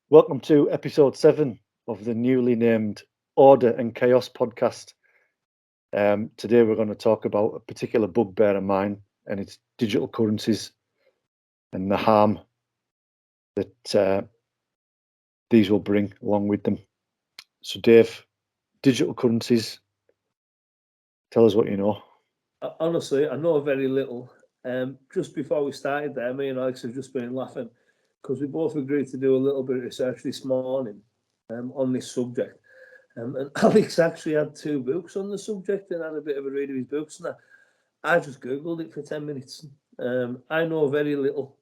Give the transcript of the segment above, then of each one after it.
Welcome to episode 7 of the newly named Order and Chaos podcast. Today we're going to talk about a particular bugbear of mine, and it's digital currencies and the harm that these will bring along with them. So, Dave, digital currencies, tell us what you know. Honestly, I know very little. Just before we started there, me and Alex have just been laughing because we both agreed to do a little bit of research this morning on this subject. And Alex actually had 2 books on the subject and had a bit of a read of his books. And I just Googled it for 10 minutes. I know very little.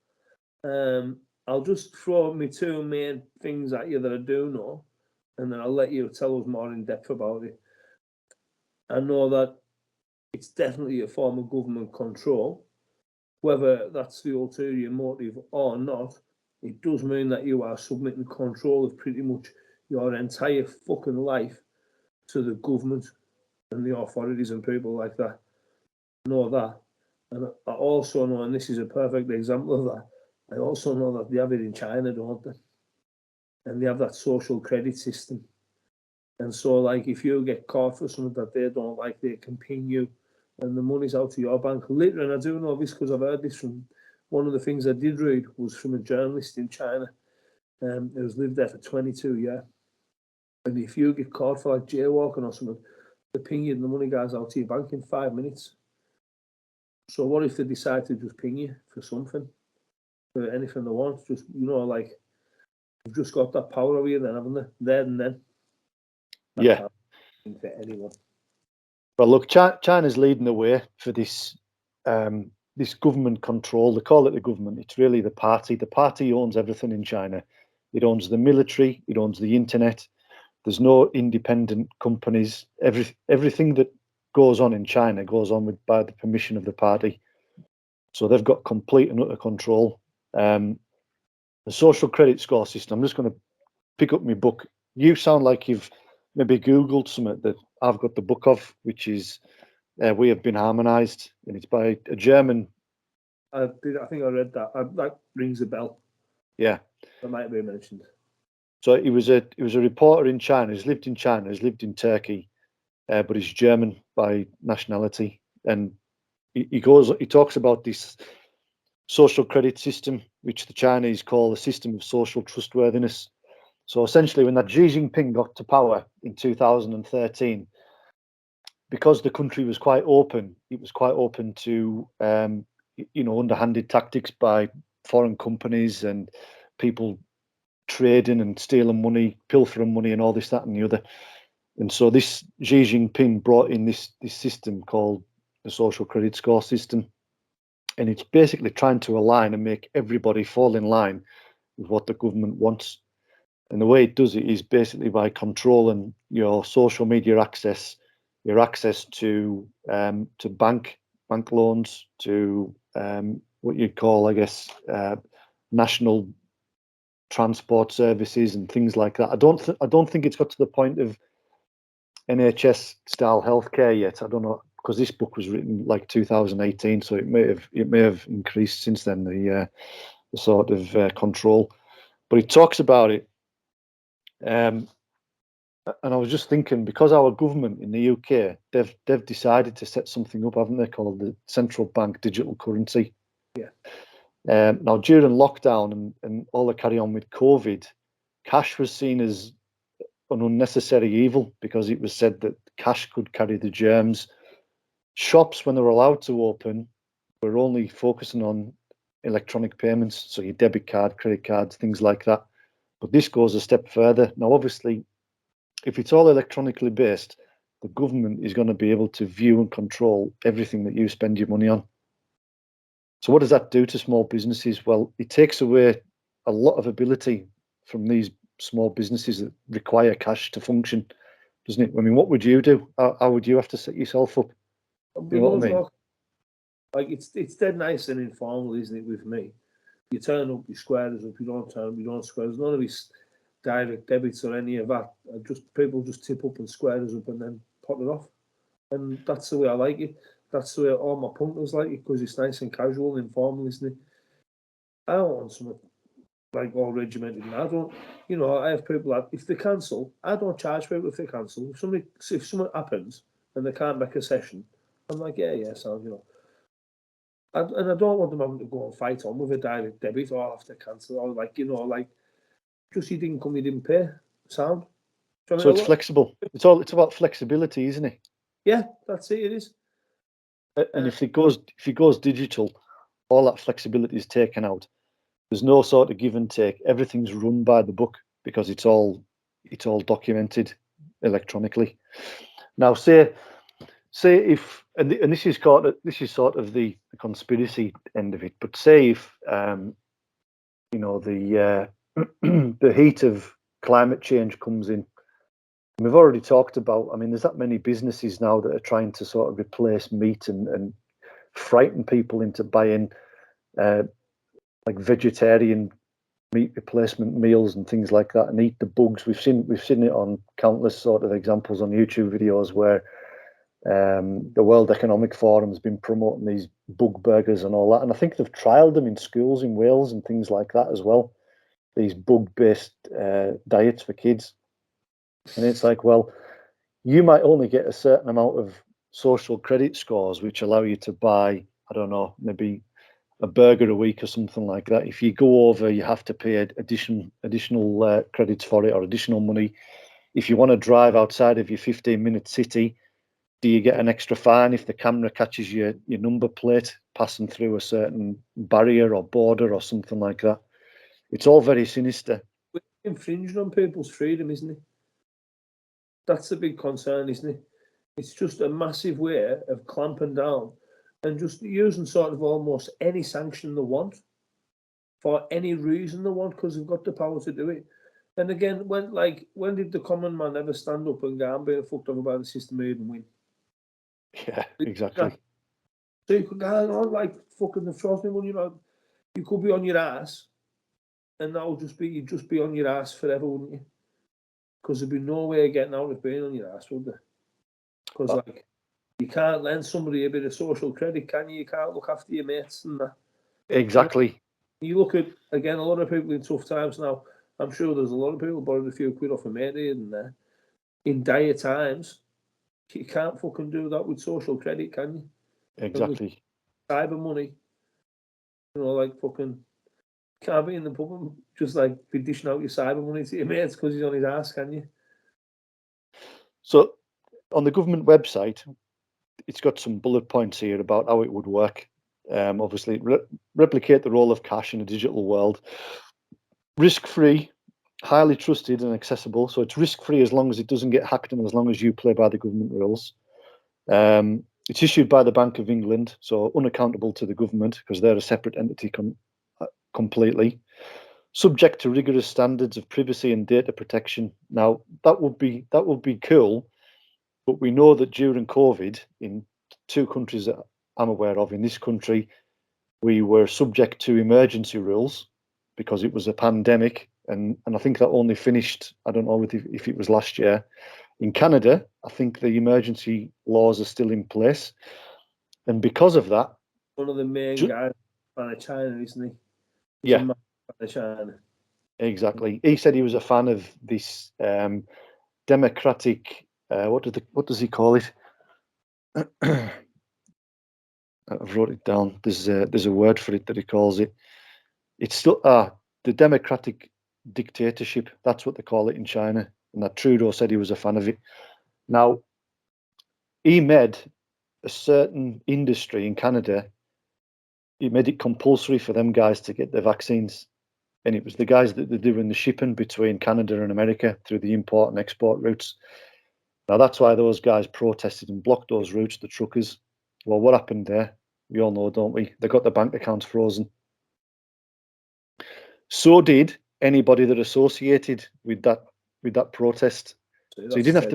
I'll just throw my 2 main things at you that I do know, and then I'll let you tell us more in depth about it. I know that it's definitely a form of government control. Whether that's the ulterior motive or not, it does mean that you are submitting control of pretty much your entire fucking life to the government and the authorities and people like that. I know that. And I also know, and this is a perfect example of that, I also know that they have it in China, don't they? And they have that social credit system. And so, like, if you get caught for something that they don't like, they can ping you and the money's out to your bank. Literally, and I do know this because I've heard this from one of the things I did read was from a journalist in China who's lived there for 22 years. And if you get caught for like jaywalking or something, they ping you and the money goes out to your bank in 5 minutes. So what if they decide to just ping you for something, for anything they want? Just, like, you've just got that power over you then, haven't they? There and then. Yeah. For anyone. Well, look, China's leading the way for this government control. They call it the government. It's really the party. The party owns everything in China. It owns the military. It owns the internet. There's no independent companies. Everything that goes on in China goes on by the permission of the party. So they've got complete and utter control. The social credit score system. I'm just going to pick up my book. You sound like you've maybe Googled something that I've got the book of, which is We Have Been Harmonized, and it's by a German. I think I read that. That rings a bell. Yeah, that might be mentioned. So he was a reporter in China. He's lived in China. He's lived in Turkey, but he's German by nationality. And he talks about this social credit system, which the Chinese call a system of social trustworthiness. So essentially, when that Xi Jinping got to power in 2013, because the country was quite open, it was quite open to underhanded tactics by foreign companies and people trading and stealing money, pilfering money, and all this, that, and the other. And so this Xi Jinping brought in this system called the social credit score system, and it's basically trying to align and make everybody fall in line with what the government wants. And the way it does it is basically by controlling your social media access, your access to bank loans, to what you'd call, I guess, national transport services and things like that. I don't think it's got to the point of NHS style healthcare yet. I don't know, because this book was written like 2018, so it may have increased since then, the sort of control. But it talks about it. And I was just thinking, because our government in the UK, they've decided to set something up, haven't they, called the central bank digital currency. Yeah. Now, during lockdown and all the carry on with COVID, cash was seen as an unnecessary evil because it was said that cash could carry the germs. Shops, when they were allowed to open, were only focusing on electronic payments, so your debit card, credit cards, things like that. But this goes a step further. Now, obviously, if it's all electronically based, the government is going to be able to view and control everything that you spend your money on. So what does that do to small businesses? Well, it takes away a lot of ability from these small businesses that require cash to function, doesn't it? I mean, what would you do? How would you have to set yourself up? You know what I mean? Like, it's dead nice and informal, isn't it, with me? You turn up, you square us up, you don't turn up, you don't square us. None of these direct debits or any of that. People just tip up and square us up and then pot it off. And that's the way I like it. That's the way all my punters like it, because it's nice and casual and informal, isn't it? I don't want something like all regimented. And I don't, I have people that if they cancel, I don't charge people if they cancel. If something happens and they can't make a session, I'm like, yeah, so and I don't want them having to go and fight on with a direct debit or have to cancel or like just you didn't come, you didn't pay. Sound? Do you So know what I it's mean? flexible. It's about flexibility, isn't it? Yeah, that's it. It is. And if it goes digital, all that flexibility is taken out. There's no sort of give and take. Everything's run by the book because it's all documented electronically. Now, say if this is sort of the conspiracy end of it, but say if the the heat of climate change comes in. And we've already talked about. I mean, there's that many businesses now that are trying to sort of replace meat and frighten people into buying like vegetarian meat replacement meals and things like that, and eat the bugs. We've seen it on countless sort of examples on YouTube videos where the World Economic Forum has been promoting these bug burgers and all that, and I think they've trialed them in schools in Wales and things like that as well. These bug-based diets for kids, and it's like, well, you might only get a certain amount of social credit scores which allow you to buy, I don't know, maybe a burger a week or something like that. If you go over, you have to pay additional credits for it or additional money. If you want to drive outside of your 15-minute city, do you get an extra fine if the camera catches your number plate passing through a certain barrier or border or something like that? It's all very sinister. We're infringing on people's freedom, isn't it? That's the big concern, isn't it? It's just a massive way of clamping down and just using sort of almost any sanction they want for any reason they want because they've got the power to do it. And again, when did the common man ever stand up and go, I'm being fucked over by the system here and win? Yeah, exactly. So you could go on like fucking the frost me when you could be on your ass and you'd just be on your ass forever, wouldn't you? Because there'd be no way of getting out of being on your ass, would there? Because like you can't lend somebody a bit of social credit, can you? You can't look after your mates and that. Exactly. You look at again a lot of people in tough times now. I'm sure there's a lot of people borrowed a few quid off a mate here and there. In dire times, you can't fucking do that with social credit, can you? And with Exactly. cyber money, like fucking can't be in the pub and just like be dishing out your cyber money to your mates because he's on his ass, can you? So on the government website, it's got some bullet points here about how it would work. Obviously, replicate the role of cash in a digital world. Risk-free, highly trusted and accessible. So it's risk-free as long as it doesn't get hacked and as long as you play by the government rules. It's issued by the Bank of England, so unaccountable to the government because they're a separate entity completely. Subject to rigorous standards of privacy and data protection. Now that would be cool, but we know that during COVID, in two countries that I'm aware of, in this country, we were subject to emergency rules because it was a pandemic, and I think that only finished. I don't know if it was last year. In Canada, I think the emergency laws are still in place, and because of that, One of the main guys fan of China, isn't he? He's a yeah, man fan of China. exactly. He said he was a fan of this democratic. What does he call it? I've wrote it down. There's a word for it that he calls it. It's still the democratic dictatorship. That's what they call it in China. And that Trudeau said he was a fan of it. Now, he made a certain industry in Canada. He made it compulsory for them guys to get their vaccines, and it was the guys that they're doing the shipping between Canada and America through the import and export routes. Now that's why those guys protested and blocked those routes, the truckers. Well, what happened there? We all know, don't we? They got their bank accounts frozen. So did anybody that associated with that protest. So you didn't have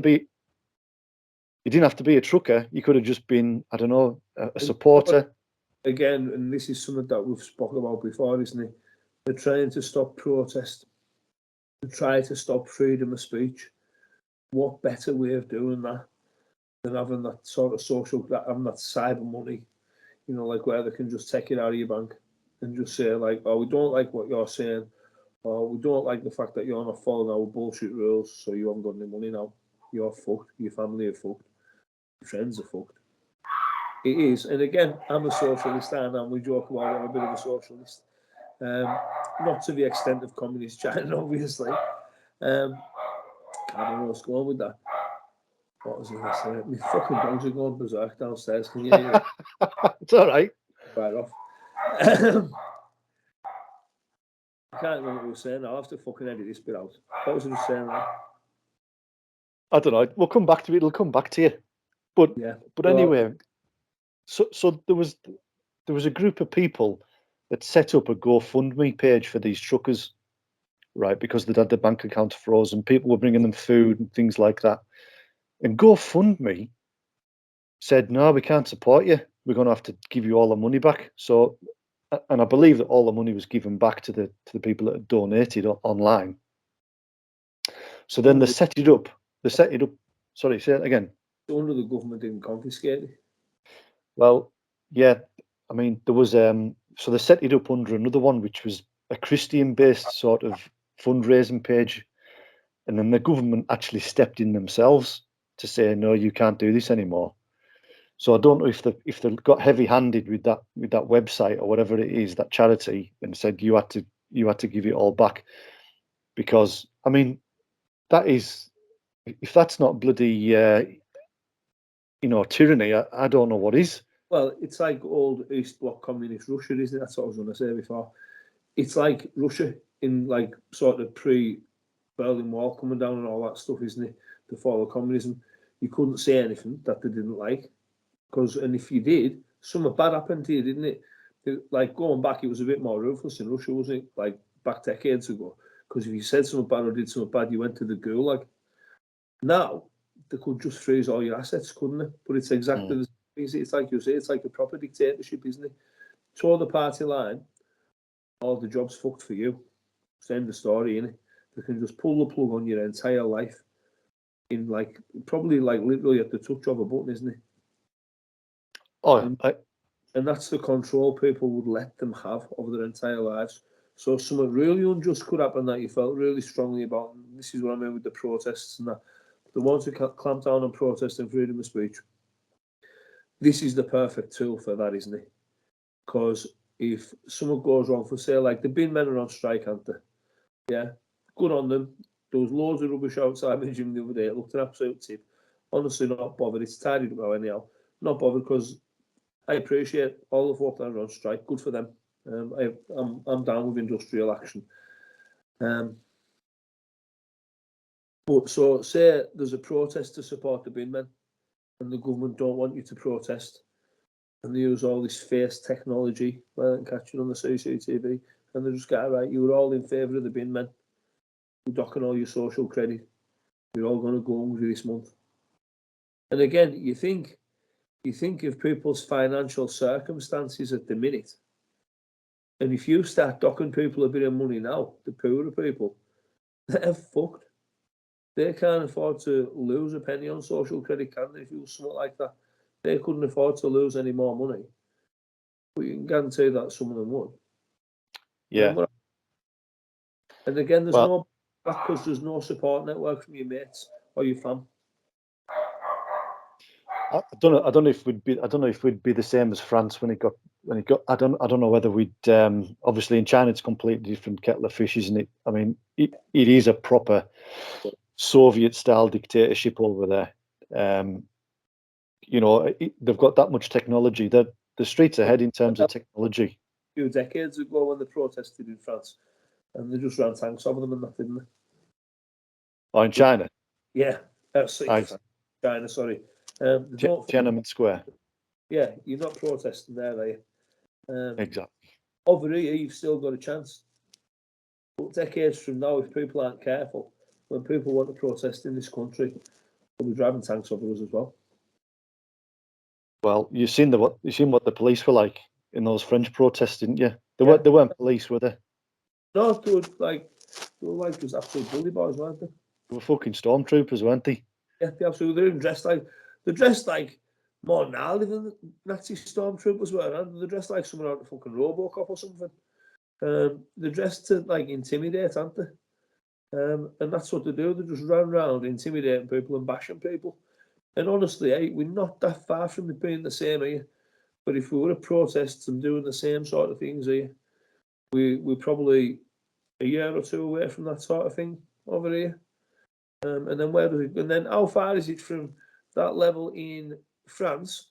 to be a trucker. You could have just been, I don't know, a supporter. Again, and this is something that we've spoken about before, isn't it? They're trying to stop protest. They're trying to stop freedom of speech. What better way of doing that than having that sort of having that cyber money, like where they can just take it out of your bank and just say like, oh, we don't like what you're saying, or we don't like the fact that you're not following our bullshit rules, so you haven't got any money now. You're fucked. Your family are fucked. Your friends are fucked. It is, and again, I'm a socialist, and we joke about it. I'm a bit of a socialist, not to the extent of communist China, obviously. I don't know what's going on with that. What was I going to say? My fucking dogs are going berserk downstairs. Can you hear it? It's all right. Right off. I can't remember what we were saying. I'll have to fucking edit this bit out. What was I just saying? Right? I don't know. We'll come back to it. It'll come back to you. But Yeah. anyway, so there was a group of people that set up a GoFundMe page for these truckers, right? Because they'd had their bank account frozen. People were bringing them food and things like that. And GoFundMe said, no, we can't support you. We're going to have to give you all the money back. So, and I believe that all the money was given back to the people that had donated online. So then they set it up. Sorry, say it again. Under the government didn't confiscate it. Well, yeah. I mean, there was so they set it up under another one, which was a Christian-based sort of fundraising page, and then the government actually stepped in themselves to say, no, you can't do this anymore. So I don't know if they got heavy-handed with that website or whatever it is, that charity, and said you had to give it all back, because I mean, that is, if that's not bloody tyranny, I don't know what is. Well, it's like old East Bloc communist Russia, isn't it? That's what I was going to say before. It's like Russia in like sort of pre-Berlin Wall coming down and all that stuff, isn't it? The fall of communism. You couldn't say anything that they didn't like, and if you did, something bad happened to you, didn't it? Like going back, it was a bit more ruthless in Russia, wasn't it? Like back decades ago, because if you said something bad or did something bad, you went to the gulag. Now they could just freeze all your assets, couldn't they? But it's exactly the same. It's like you say, it's like a proper dictatorship, isn't it? Tore the party line, all the jobs fucked for you. Same the story, innit? They can just pull the plug on your entire life in like probably like literally at the touch of a button, isn't it? Oh, and that's the control people would let them have over their entire lives. So something really unjust could happen that you felt really strongly about. And this is what I mean with the protests and that. The ones who clamp down on protest and freedom of speech. This is the perfect tool for that, isn't it? Because if something goes wrong, for say like the bin men are on strike, aren't they? Yeah, good on them. There was loads of rubbish outside the gym the other day. It looked an absolute tip. Honestly, not bothered. It's tidied up anyhow. Not bothered because I appreciate all the folk that are on strike. Good for them. I'm down with industrial action. But so say there's a protest to support the bin men, and the government don't want you to protest, and they use all this face technology, well, and catch it on the CCTV, and they just get it right. You were all in favour of the bin men. You're docking all your social credit. You're all going to go hungry this month. And again, you think of people's financial circumstances at the minute. And if you start docking people a bit of money now, the poorer people, they're fucked. They can't afford to lose a penny on social credit, can they? If you do something like that, they couldn't afford to lose any more money. But you can guarantee that some of them would. yeah. And again, there's no because there's no support network from your mates or your fam. I don't know if we'd be the same as France when it got. I don't know whether we'd. Obviously, in China, it's a completely different kettle of fish, isn't it? I mean, it is a proper Soviet-style dictatorship over there. They've got that much technology. That the streets ahead in terms of technology. A few decades ago, when they protested in France, and they just ran tanks over them and that, didn't they? Oh, in China. Yeah, China. Sorry, Tiananmen Square. Yeah, you're not protesting there, are you? Exactly. Over here, you've still got a chance. But decades from now, if people aren't careful, when people want to protest in this country, they'll be driving tanks over us as well. Well, you've seen what the police were like in those French protests, didn't you? They weren't police, were they? No, they were like just absolute bully boys, weren't they? They were fucking stormtroopers, weren't they? Yeah, they absolutely. They're dressed like more gnarly than the Nazi stormtroopers were, and they're dressed like someone out of fucking RoboCop or something. They're dressed to like intimidate, aren't they? And that's what they do. They just run around intimidating people and bashing people. And honestly, we're not that far from it being the same here. But if we were at protests and doing the same sort of things here, we're probably a year or two away from that sort of thing over here. And then where does it? And then how far is it from that level in France,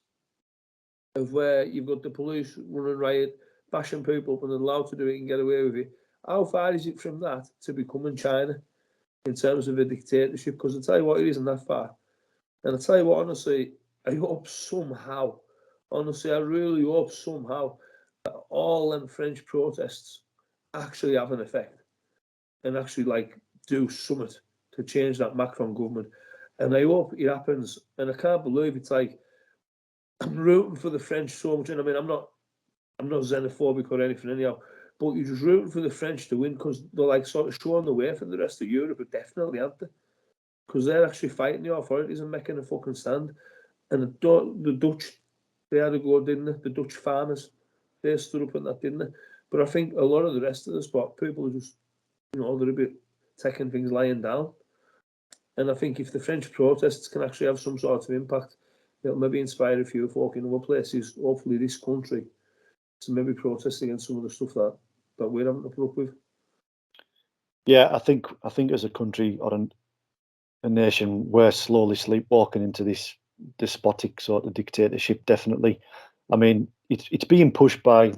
of where you've got the police running riot, bashing people up and they're allowed to do it and get away with it? How far is it from that to becoming China in terms of a dictatorship? Because I tell you what, it isn't that far. And I tell you what, honestly, I hope somehow, honestly, I really hope somehow that all them French protests actually have an effect and actually like do something to change that Macron government. And I hope it happens. And I can't believe it's like I'm rooting for the French so much. And I mean, I'm not xenophobic or anything anyhow, but you're just rooting for the French to win because they're like sort of showing the way for the rest of Europe, but definitely, aren't they? Because they're actually fighting the authorities and making a fucking stand. And the Dutch, they had a go, didn't they? The Dutch farmers, they stood up in that, didn't they? But I think a lot of the rest of the spot, people are just, they're a bit taking things lying down. And I think if the French protests can actually have some sort of impact, it'll maybe inspire a few folk in other places, hopefully this country, to maybe protest against some of the stuff that we're having to put up with. Yeah, I think as a country or a nation, we're slowly sleepwalking into this despotic sort of dictatorship. Definitely, I mean, it's being pushed by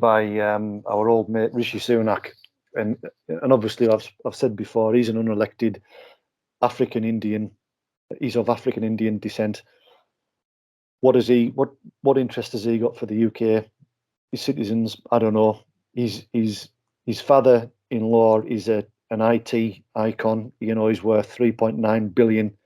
our old mate Rishi Sunak, and obviously I've said before he's an unelected African Indian. He's of African Indian descent. What what interest has he got for the UK? His citizens, I don't know. His father-in-law is an IT icon. He's worth 3.9 billion.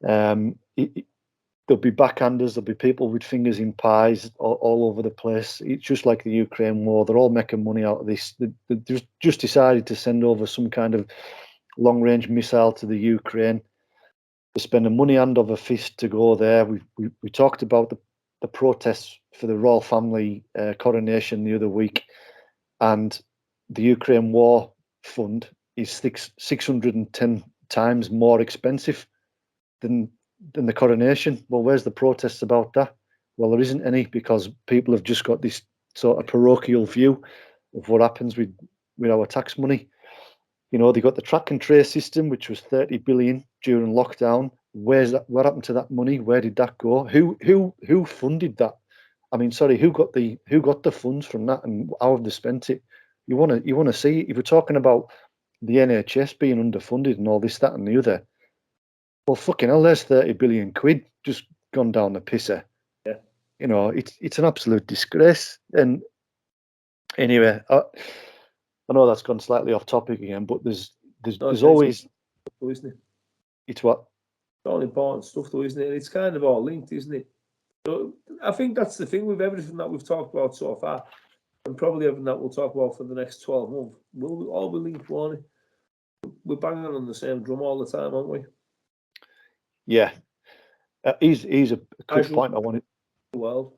There'll be backhanders. There'll be people with fingers in pies all over the place. It's just like the Ukraine war. They're all making money out of this. They just decided to send over some kind of long-range missile to the Ukraine. They're spending money hand over fist to go there. We talked about the protests for the royal family coronation the other week, and the Ukraine war fund is 610 times more expensive than the coronation. Well, where's the protests about that? Well, there isn't any, because people have just got this sort of parochial view of what happens with our tax money. They got the track and trace system, which was 30 billion during lockdown. What happened to that money? Where did that go? Who funded that? I mean, sorry, who got the funds from that, and how have they spent it? You want to see it. If we're talking about the NHS being underfunded and all this, that, and the other, well, fucking hell, there's 30 billion quid just gone down the pisser. Yeah. It's an absolute disgrace. And anyway, I know that's gone slightly off topic again, but there's always, though, isn't it? It's what? It's all important stuff, though, isn't it? It's kind of all linked, isn't it? So I think that's the thing with everything that we've talked about so far, and probably everything that we'll talk about for the next 12 months. We'll all be linked, won't it? We're banging on the same drum all the time, aren't we? Yeah. He's a quick point I wanted. The world.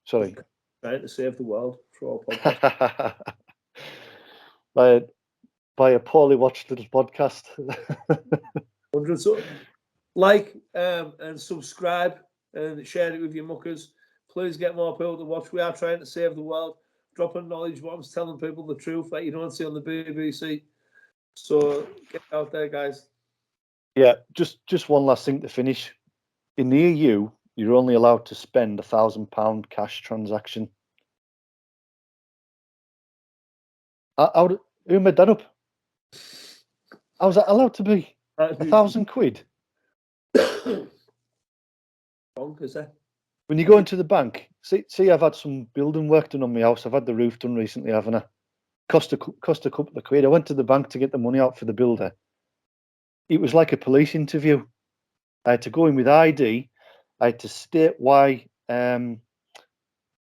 Sorry. Trying to save the world for our podcast. by a poorly watched little podcast. 100. So like and subscribe and share it with your muckers. Please get more people to watch. We are trying to save the world. Dropping knowledge bombs, telling people the truth that you don't see on the BBC. So get out there, guys. Yeah, just one last thing to finish. In the EU, you're only allowed to spend £1,000 cash transaction. Who made that up? How's that allowed to be? 1,000 quid? Bonkers, eh? When you go into the bank, see, I've had some building work done on my house. I've had the roof done recently, haven't I? Cost a couple of quid. I went to the bank to get the money out for the builder. It was like a police interview. I had to go in with ID. I had to state why. I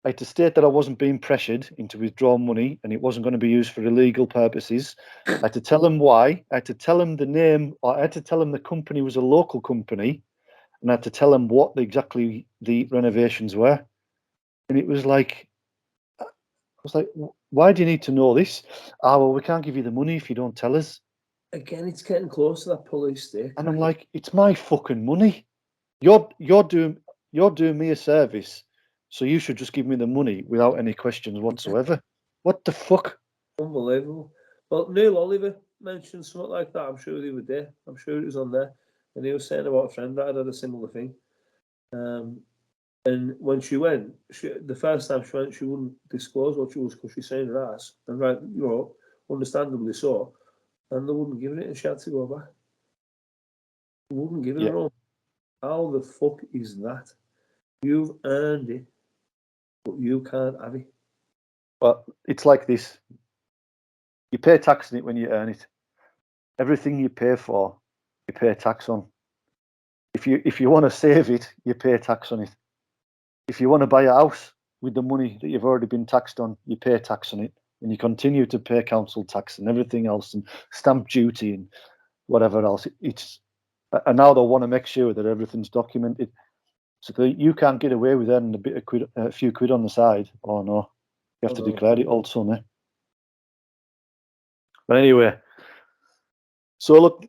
had to state that I wasn't being pressured into withdrawing money and it wasn't going to be used for illegal purposes. I had to tell them why. I had to tell them the name. Or I had to tell them the company was a local company, and I had to tell them what exactly the renovations were. And it was like, I was like, why do you need to know this? Well, we can't give you the money if you don't tell us. Again, it's getting close to that police state. And I'm like, it's my fucking money. You're doing me a service, so you should just give me the money without any questions whatsoever. What the fuck? Unbelievable. Well, Neil Oliver mentioned something like that, I'm sure the other day. I'm sure it was on there. And he was saying about a friend that had a similar thing. And when she went, the first time she went, she wouldn't disclose what she was because she's saying her ass. And right, understandably so. And they wouldn't give it, and she had to go back. They wouldn't give it her own. How the fuck is that? You've earned it, but you can't have it. Well, it's like this. You pay tax on it when you earn it. Everything you pay for, you pay tax on. If you want to save it, you pay tax on it. If you want to buy a house with the money that you've already been taxed on, you pay tax on it, and you continue to pay council tax and everything else, and stamp duty and whatever else. And now they want to make sure that everything's documented, so that you can't get away with earning a few quid on the side. Oh no, you have to declare it also, eh? But anyway, so look,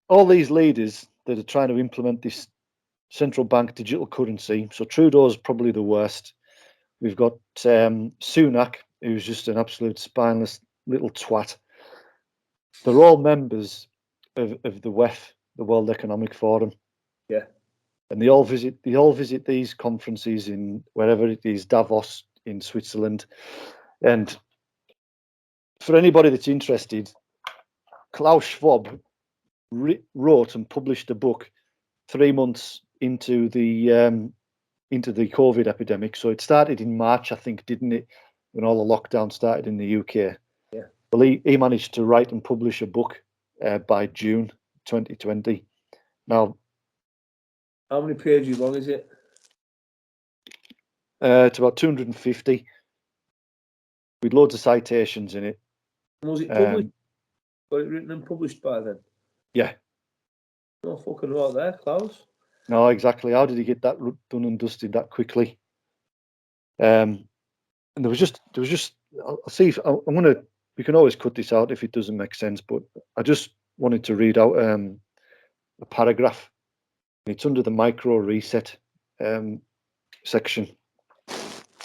all these leaders that are trying to implement this central bank digital currency. So Trudeau's probably the worst. We've got Sunak, who's just an absolute spineless little twat. They're all members of the WEF, the World Economic Forum. Yeah. And they all visit these conferences in wherever it is, Davos in Switzerland. And for anybody that's interested, Klaus Schwab wrote and published a book 3 months into the COVID epidemic. So it started in March, I think, didn't it? When all the lockdown started in the UK. Yeah. Well, he managed to write and publish a book by June 2020. Now, how many pages long is it? It's about 250 with loads of citations in it. Was it published? Got it written and published by then? Yeah. No fucking right there, Klaus. No, exactly. How did he get that done and dusted that quickly? And there was just. I'll see if I'm gonna. We can always cut this out if it doesn't make sense. But I just wanted to read out a paragraph. It's under the micro reset section,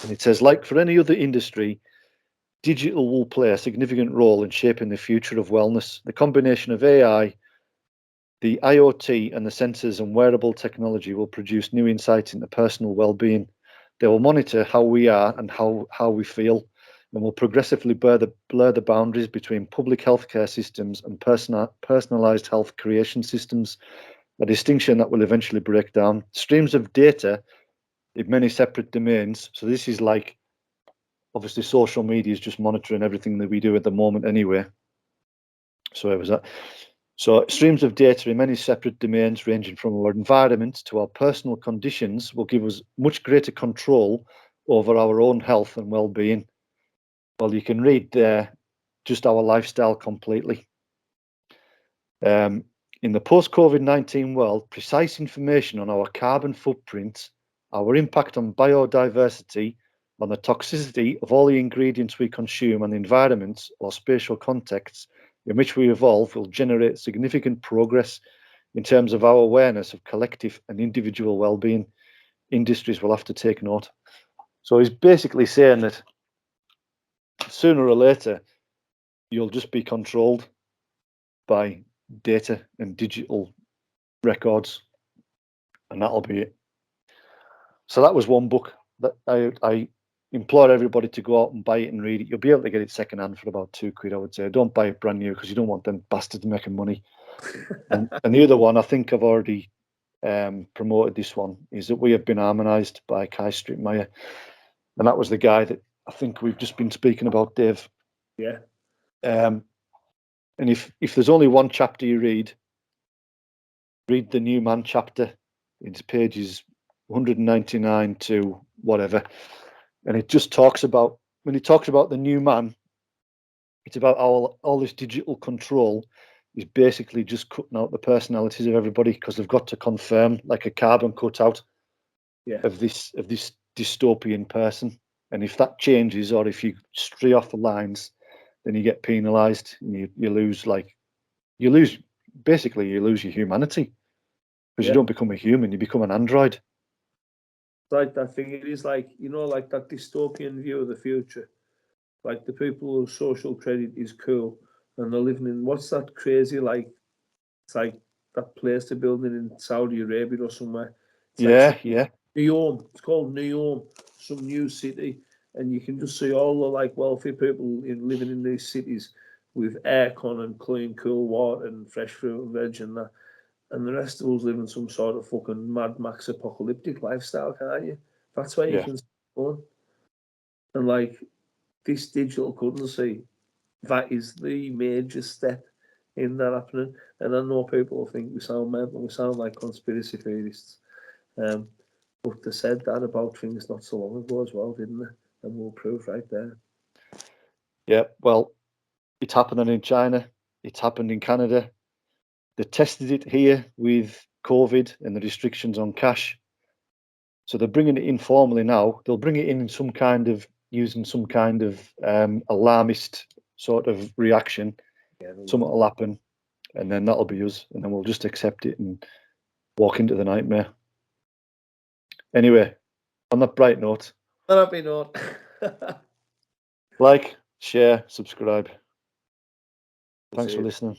and it says, like for any other industry, digital will play a significant role in shaping the future of wellness. The combination of AI, the IoT, and the sensors and wearable technology will produce new insights into personal well-being. They will monitor how we are and how we feel, and will progressively blur the boundaries between public healthcare systems and personalized health creation systems, a distinction that will eventually break down. Streams of data in many separate domains. So this is like, obviously social media is just monitoring everything that we do at the moment anyway. So where was that? So streams of data in many separate domains ranging from our environment to our personal conditions will give us much greater control over our own health and well-being. Well, you can read there just our lifestyle completely. In the post-COVID-19 world, precise information on our carbon footprint, our impact on biodiversity, on the toxicity of all the ingredients we consume and the environments or spatial contexts in which we evolve will generate significant progress in terms of our awareness of collective and individual well-being. Industries will have to take note. So he's basically saying that sooner or later, you'll just be controlled by data and digital records, and that'll be it. So that was one book that I implore everybody to go out and buy it and read it. You'll be able to get it secondhand for about £2, I would say. Don't buy it brand new because you don't want them bastards making money. and the other one, I think I've already promoted this one, is that We Have Been Harmonized by Kai Strittmeyer. And that was the guy that I think we've just been speaking about, Dave. Yeah. And if there's only one chapter you read the New Man chapter. It's pages 199 to whatever. And it just talks about, when he talks about the new man, it's about all this digital control is basically just cutting out the personalities of everybody because they've got to confirm like a carbon cutout of this dystopian person. And if that changes, or if you stray off the lines, then you get penalised, and you lose basically you lose your humanity, because you don't become a human, you become an android. Like that thing, it is like, like that dystopian view of the future. Like the people whose social credit is cool and they're living in, what's that crazy, like, it's like that place they're building in Saudi Arabia or somewhere. It's like Yeah. Neom. It's called Neom, some new city, and you can just see all the like wealthy people living in these cities with aircon and clean, cool water and fresh fruit and veg and that. And the rest of us living some sort of fucking Mad Max apocalyptic lifestyle, can't you? That's where you Yeah. can see fun. And like this digital currency, that is the major step in that happening. And I know people think we sound mental, we sound like conspiracy theorists. Um, but they said that about things not so long ago as well, didn't they? And we'll prove right there. Yeah. Well, it's happening in China. It's happened in Canada. They tested it here with COVID and the restrictions on cash. So they're bringing it in formally now. They'll bring it in some kind of using some kind of alarmist sort of reaction. Yeah, Something will happen, and then that'll be us, and then we'll just accept it and walk into the nightmare. Anyway, on that bright note, happy note. like, share, subscribe. Thanks for listening.